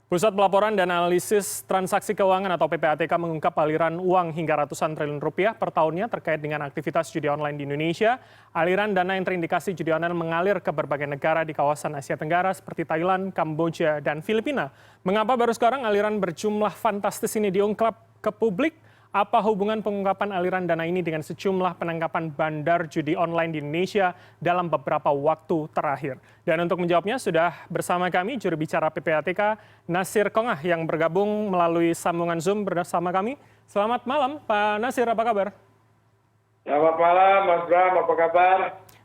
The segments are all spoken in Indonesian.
Pusat Pelaporan dan Analisis Transaksi Keuangan atau PPATK mengungkap aliran uang hingga ratusan triliun rupiah per tahunnya terkait dengan aktivitas judi online di Indonesia. Aliran dana yang terindikasi judi online mengalir ke berbagai negara di kawasan Asia Tenggara seperti Thailand, Kamboja, dan Filipina. Mengapa baru sekarang aliran berjumlah fantastis ini diungkap ke publik? Apa hubungan pengungkapan aliran dana ini dengan sejumlah penangkapan bandar judi online di Indonesia dalam beberapa waktu terakhir? Dan untuk menjawabnya sudah bersama kami juru bicara PPATK Nasir Kongah yang bergabung melalui sambungan Zoom bersama kami. Selamat malam Pak Nasir, apa kabar? Selamat malam Mas Bram, apa kabar?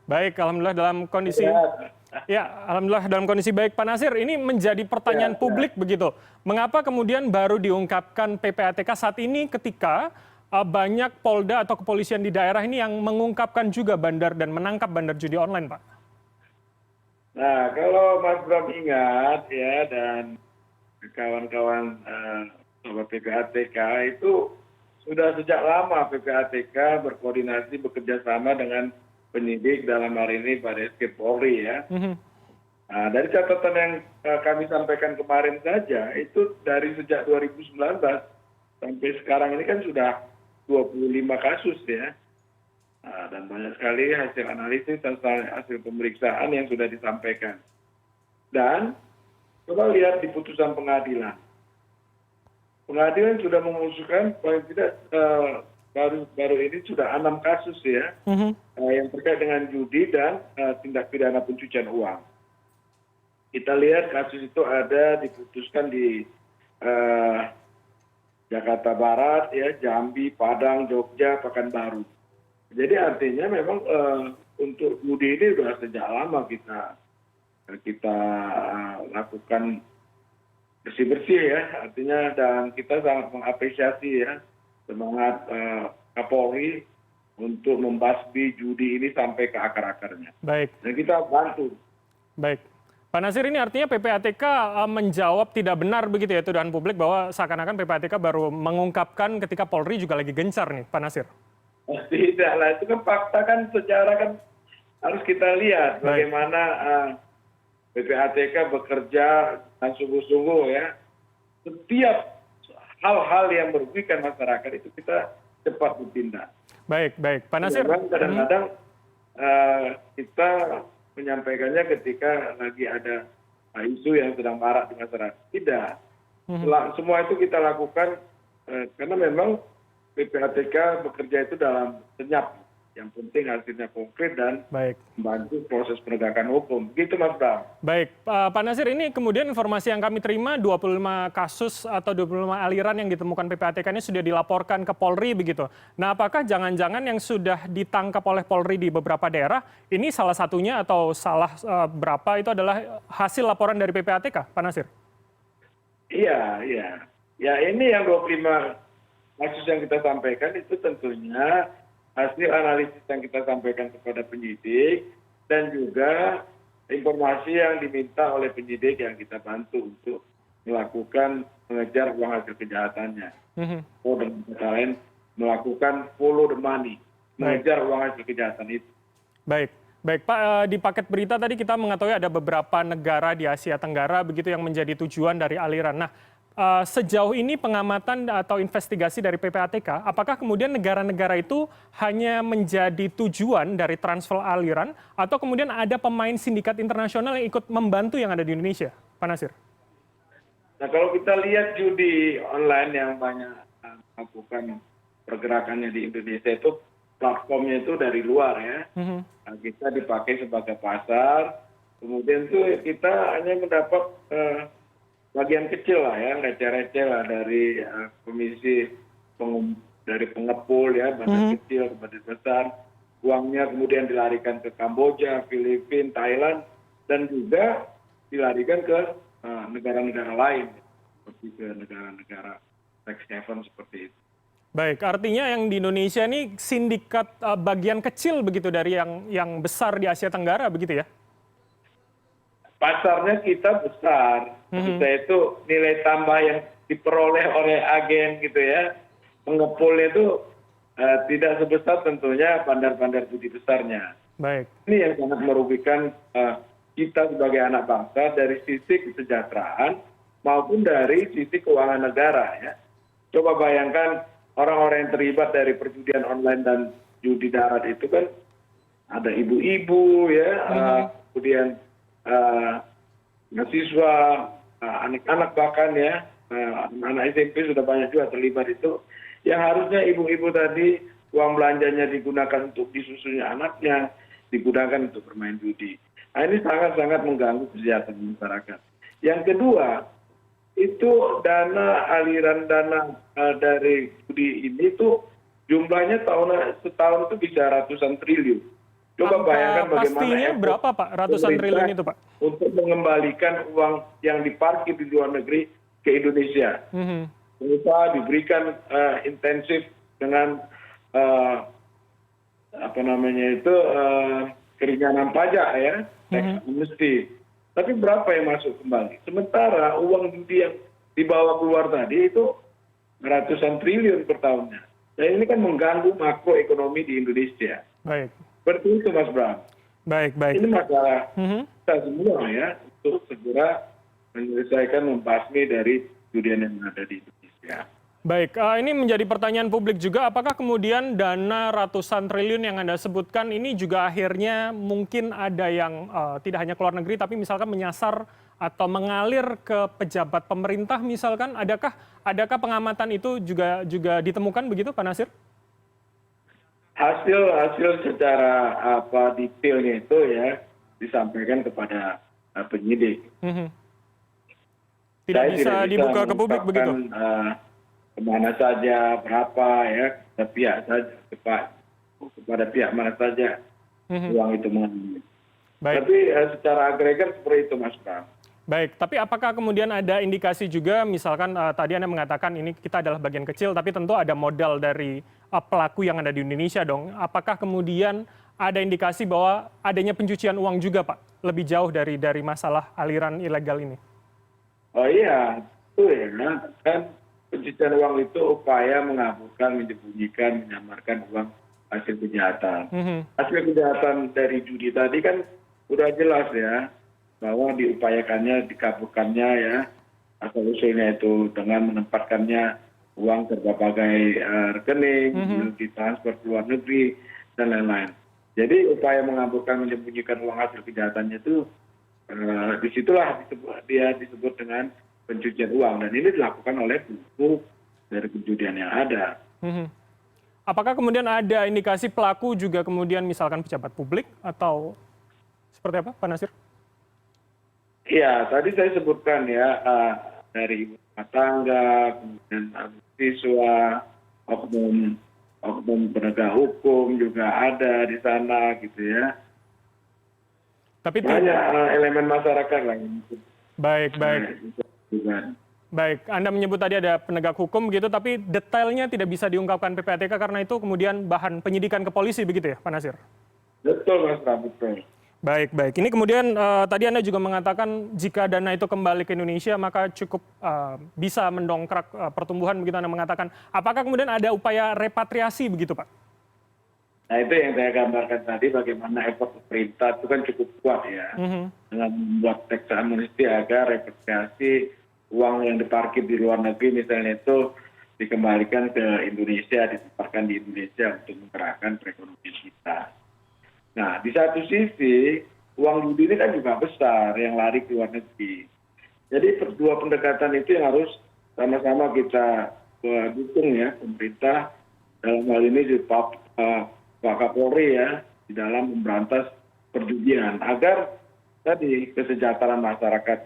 Baik, alhamdulillah dalam kondisi alhamdulillah dalam kondisi baik. Pak Nasir, ini menjadi pertanyaan publik begitu. Mengapa kemudian baru diungkapkan PPATK saat ini ketika banyak Polda atau kepolisian di daerah ini yang mengungkapkan juga bandar dan menangkap bandar judi online, Pak? Nah, kalau Mas Bram ingat ya dan kawan-kawan sobat PPATK itu sudah sejak lama PPATK berkoordinasi bekerja sama dengan penyidik dalam hari ini Barreskrim Polri ya. Nah, dari catatan yang kami sampaikan kemarin saja itu dari sejak 2019 sampai sekarang ini kan sudah 25 kasus ya. Nah, dan banyak sekali hasil analisis dan hasil pemeriksaan yang sudah disampaikan. Dan coba lihat di putusan pengadilan. Pengadilan sudah mengusulkan paling tidak baru ini sudah 6 kasus ya yang terkait dengan judi dan tindak pidana pencucian uang. Kita lihat kasus itu ada diputuskan di Jakarta Barat, ya, Jambi, Padang, Jogja, Pekanbaru. Jadi artinya memang untuk judi ini sudah sejak lama kita lakukan bersih-bersih ya, artinya dan kita sangat mengapresiasi ya semangat Kapolri untuk membasmi judi ini sampai ke akar-akarnya. Baik. Dan kita bantu. Baik. Pak Nasir, ini artinya PPATK menjawab tidak benar begitu ya tuduhan publik bahwa seakan-akan PPATK baru mengungkapkan ketika Polri juga lagi gencar nih, Pak Nasir? Tidak lah, itu kan fakta kan sejarah kan harus kita lihat bagaimana PPATK bekerja dengan sungguh-sungguh ya. Setiap hal-hal yang merugikan masyarakat itu kita cepat bertindak. Baik, Pak Nasir. Kadang-kadang kita menyampaikannya ketika lagi ada isu yang sedang marak di masyarakat. Tidak. Semua itu kita lakukan karena memang PPATK bekerja itu dalam senyap. Yang penting hasilnya konkret dan membantu proses penegakan hukum. Begitu Mas Bram. Baik, Pak Nasir, ini kemudian informasi yang kami terima 25 kasus atau 25 aliran yang ditemukan PPATK ini sudah dilaporkan ke Polri begitu. Nah, apakah jangan-jangan yang sudah ditangkap oleh Polri di beberapa daerah ini salah satunya atau salah berapa itu adalah hasil laporan dari PPATK, Pak Nasir? Iya. Ya ini yang 25 kasus yang kita sampaikan itu tentunya hasil analisis yang kita sampaikan kepada penyidik dan juga informasi yang diminta oleh penyidik yang kita bantu untuk melakukan mengejar uang hasil kejahatannya. Dan lain melakukan follow the money, mengejar uang hasil kejahatan itu. Baik Pak, di paket berita tadi kita mengetahui ada beberapa negara di Asia Tenggara begitu yang menjadi tujuan dari aliran. Nah, sejauh ini pengamatan atau investigasi dari PPATK, apakah kemudian negara-negara itu hanya menjadi tujuan dari transfer aliran atau kemudian ada pemain sindikat internasional yang ikut membantu yang ada di Indonesia, Pak Nasir? Nah, kalau kita lihat judi online yang banyak melakukan pergerakannya di Indonesia itu platformnya itu dari luar ya. Nah, kita dipakai sebagai pasar, kemudian tuh kita hanya mendapat bagian kecil lah ya, receh-receh lah dari komisi dari pengepul ya, badan kecil ke badan besar. Uangnya kemudian dilarikan ke Kamboja, Filipina, Thailand, dan juga dilarikan ke negara-negara lain, seperti ke negara-negara tax haven seperti itu. Baik, artinya yang di Indonesia ini sindikat bagian kecil begitu dari yang besar di Asia Tenggara begitu ya? Pasarnya kita besar, kita itu nilai tambah yang diperoleh oleh agen gitu ya, pengepulnya itu tidak sebesar tentunya bandar-bandar judi besarnya. Baik. Ini yang sangat merugikan kita sebagai anak bangsa dari sisi kesejahteraan maupun dari sisi keuangan negara ya. Coba bayangkan orang-orang yang terlibat dari perjudian online dan judi darat itu kan ada ibu-ibu ya, kemudian mahasiswa, anak-anak bahkan ya, anak SMP sudah banyak juga terlibat itu. Yang harusnya ibu-ibu tadi uang belanjanya digunakan untuk disusunya anaknya, digunakan untuk bermain judi. Nah, ini sangat-sangat mengganggu kesejahteraan masyarakat. Yang kedua, itu aliran dana dari judi ini tuh jumlahnya setahun itu bisa ratusan triliun. Coba bayangkan bagaimana pastinya berapa Pak ratusan triliun itu Pak? Untuk mengembalikan uang yang diparkir di luar negeri ke Indonesia. Kita diberikan intensif dengan keringanan pajak ya, tax amnesty. Tapi berapa yang masuk kembali? Sementara uang judi yang dibawa keluar tadi itu ratusan triliun per tahunnya. Dan ini kan mengganggu makroekonomi di Indonesia. Baik. Seperti itu Mas Bram. Baik. Ini masalah kita semua ya untuk segera menyelesaikan membasmi dari judian yang ada di Indonesia. Baik, ini menjadi pertanyaan publik juga, apakah kemudian dana ratusan triliun yang Anda sebutkan ini juga akhirnya mungkin ada yang tidak hanya ke luar negeri, tapi misalkan menyasar atau mengalir ke pejabat pemerintah misalkan, adakah pengamatan itu juga ditemukan begitu Pak Nasir? Hasil secara detailnya itu ya disampaikan kepada penyidik. Tidak bisa dibuka ke publik begitu? Kemana saja, berapa ya, kepada pihak mana saja uang itu mengalir. Tapi secara agregat seperti itu Mas Bram. Baik, tapi apakah kemudian ada indikasi juga, misalkan tadi Anda mengatakan ini kita adalah bagian kecil, tapi tentu ada modal dari pelaku yang ada di Indonesia dong. Apakah kemudian ada indikasi bahwa adanya pencucian uang juga Pak, lebih jauh dari masalah aliran ilegal ini? Oh iya, itu ya, kan pencucian uang itu upaya mengaburkan, menyembunyikan, menyamarkan uang hasil kejahatan. Hasil kejahatan dari judi tadi kan udah jelas ya, bahwa diupayakannya, dikaburkannya ya, asal usulnya itu dengan menempatkannya uang ke berbagai rekening, ditransfer ke luar negeri, dan lain-lain. Jadi upaya mengaburkan, menyembunyikan uang hasil kejahatannya itu, disitulah dia disebut dengan pencucian uang, dan ini dilakukan oleh pelaku dari penjudian yang ada. Apakah kemudian ada indikasi pelaku juga kemudian misalkan pejabat publik atau seperti apa Pak Nasir? Iya, tadi saya sebutkan ya, dari ibu rumah tangga, kemudian siswa, oknum penegak hukum juga ada di sana gitu ya. Tapi banyak elemen masyarakat lah. Baik. Baik, Anda menyebut tadi ada penegak hukum begitu, tapi detailnya tidak bisa diungkapkan PPATK karena itu kemudian bahan penyidikan ke polisi begitu ya, Pak Nasir? Betul, Mas Bram, betul. Baik. Ini kemudian tadi Anda juga mengatakan jika dana itu kembali ke Indonesia maka cukup bisa mendongkrak pertumbuhan begitu Anda mengatakan. Apakah kemudian ada upaya repatriasi begitu Pak? Nah itu yang saya gambarkan tadi bagaimana effort pemerintah itu kan cukup kuat ya. Dengan membuat tax amnesty agar repatriasi uang yang diparkir di luar negeri misalnya itu dikembalikan ke Indonesia, ditempatkan di Indonesia untuk menggerakkan perekonomian kita. Nah di satu sisi uang judi ini kan juga besar yang lari ke luar negeri. Jadi dua pendekatan itu yang harus sama-sama kita dukung ya, pemerintah dalam hal ini di Pak Kapolri ya, di dalam memberantas perjudian agar tadi kesejahteraan masyarakat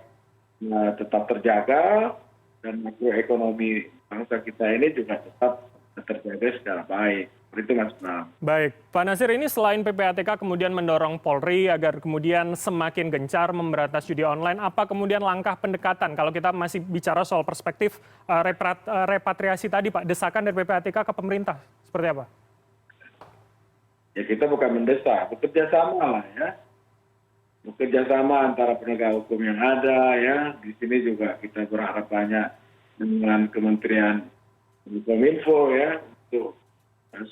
tetap terjaga dan makroekonomi bangsa kita ini juga tetap terjaga secara baik. Itu Mas Bram. Baik, Pak Nasir, ini selain PPATK kemudian mendorong Polri agar kemudian semakin gencar memberantas judi online, apa kemudian langkah pendekatan kalau kita masih bicara soal perspektif repatriasi tadi Pak, desakan dari PPATK ke pemerintah seperti apa? Ya kita bukan mendesak, bekerja sama lah ya. Bekerja sama antara penegak hukum yang ada ya. Di sini juga kita berharap banyak dengan Kementerian Kominfo ya untuk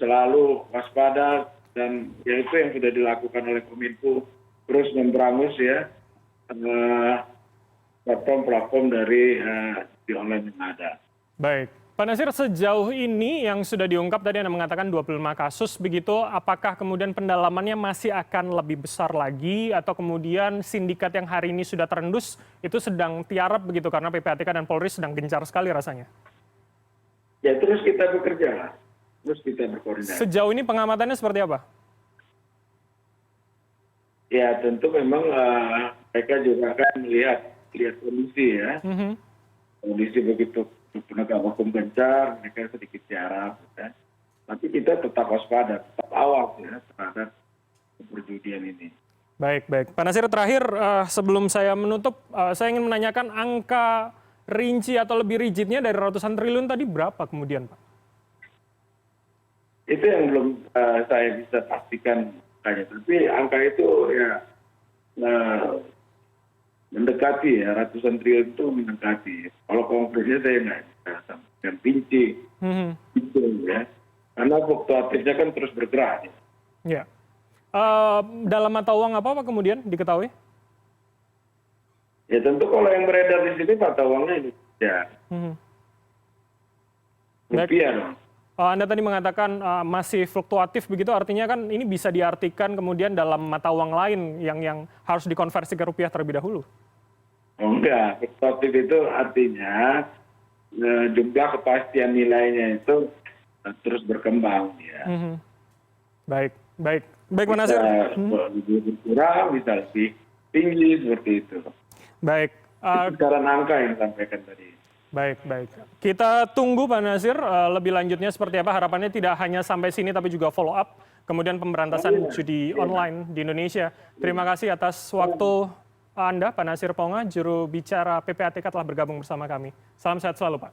selalu waspada dan ya itu yang sudah dilakukan oleh Kominfo terus memberangus ya platform-platform dari judi online yang ada. Baik. Pak Nasir, sejauh ini yang sudah diungkap tadi Anda mengatakan 25 kasus begitu, apakah kemudian pendalamannya masih akan lebih besar lagi atau kemudian sindikat yang hari ini sudah terendus itu sedang tiarap begitu karena PPATK dan Polri sedang gencar sekali rasanya? Ya terus kita bekerja lah, terus kita berkoordinasi. Sejauh ini pengamatannya seperti apa? Ya tentu memang mereka juga akan lihat kondisi ya. Kondisi begitu penegak hukum gencar, mereka sedikit tiarap. Ya. Tapi kita tetap waspada, tetap awas ya terhadap perjudian ini. Baik, baik. Pak Nasir, terakhir sebelum saya menutup, saya ingin menanyakan angka rinci atau lebih rigidnya dari ratusan triliun tadi berapa kemudian, Pak? Itu yang belum saya bisa pastikan angkanya. Tapi angka itu ya mendekati ya, ratusan triliun itu mendekati. Kalau konkretnya saya nggak bisa sampaikan rinci. Gitu, ya. Karena fluktuatifnya kan terus bergerak. Ya. Dalam mata uang apa Pak kemudian diketahui? Ya tentu kalau yang beredar di sini mata uangnya Indonesia. Rupiah dong. Anda tadi mengatakan masih fluktuatif begitu, artinya kan ini bisa diartikan kemudian dalam mata uang lain yang harus dikonversi ke rupiah terlebih dahulu. Oh enggak, fluktuatif itu artinya jumlah kepastian nilainya itu terus berkembang ya. Baik, baik. Baik, Pak Nasir. Bisa berkurang, bisa lebih tinggi seperti itu. Baik. Itu cara angka yang disampaikan tadi. Baik, baik. Kita tunggu Pak Nasir lebih lanjutnya seperti apa. Harapannya tidak hanya sampai sini tapi juga follow up. Kemudian pemberantasan judi online di Indonesia. Terima kasih atas waktu Anda, Pak Nasir Ponga, juru bicara PPATK telah bergabung bersama kami. Salam sehat selalu, Pak.